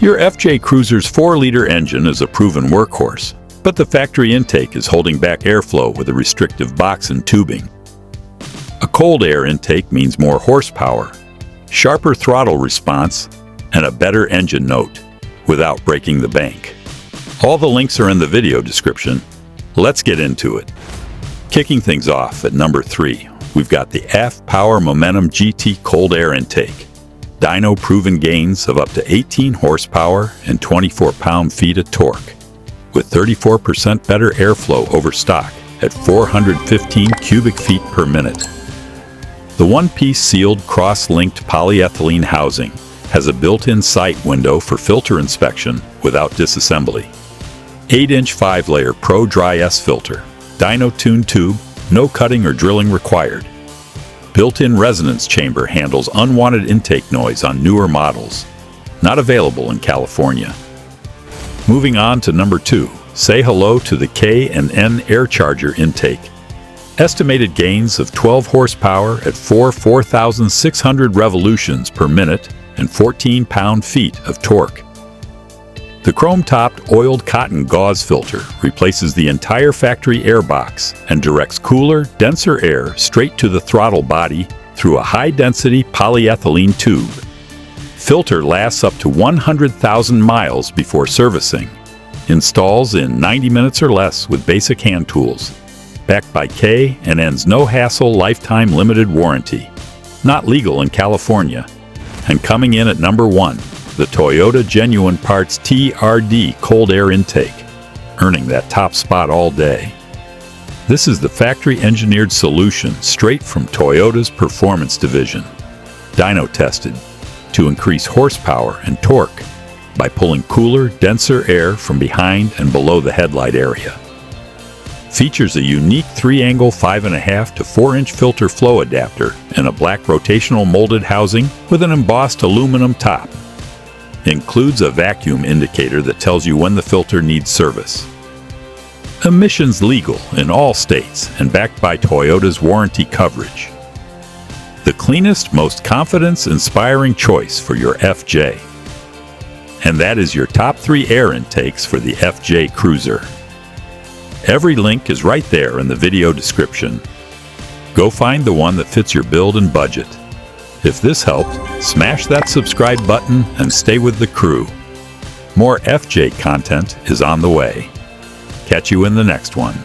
Your FJ Cruiser's 4-liter engine is a proven workhorse, but the factory intake is holding back airflow with a restrictive box and tubing. A cold air intake means more horsepower, sharper throttle response, and a better engine note without breaking the bank. All the links are in the video description. Let's get into it. Kicking things off at number 3, we've got the F-Power Momentum GT Cold Air Intake. Dyno-proven gains of up to 18 horsepower and 24 pound-feet of torque, with 34% better airflow over stock at 415 cubic feet per minute. The one-piece sealed cross-linked polyethylene housing has a built-in sight window for filter inspection without disassembly. 8-inch 5-layer Pro Dry S filter, dyno-tuned tube, no cutting or drilling required. Built-in resonance chamber handles unwanted intake noise on newer models. Not available in California. Moving on to number 2, say hello to the K&N Air Charger Intake. Estimated gains of 12 horsepower at 4,600 revolutions per minute and 14 pound-feet of torque. The chrome-topped oiled cotton gauze filter replaces the entire factory air box and directs cooler, denser air straight to the throttle body through a high-density polyethylene tube. Filter lasts up to 100,000 miles before servicing. Installs in 90 minutes or less with basic hand tools. Backed by K&N's no-hassle lifetime limited warranty. Not legal in California. And coming in at number 1, the Toyota Genuine Parts TRD Cold Air Intake, earning that top spot all day. This is the factory-engineered solution straight from Toyota's performance division, dyno-tested to increase horsepower and torque by pulling cooler, denser air from behind and below the headlight area. Features a unique 3-angle 5.5 to 4-inch filter flow adapter and a black rotational molded housing with an embossed aluminum top. Includes a vacuum indicator that tells you when the filter needs service. Emissions legal in all states and backed by Toyota's warranty coverage. The cleanest, most confidence-inspiring choice for your FJ. And that is your top 3 air intakes for the FJ Cruiser. Every link is right there in the video description. Go find the one that fits your build and budget. If this helped, smash that subscribe button and stay with the crew. More FJ content is on the way. Catch you in the next one.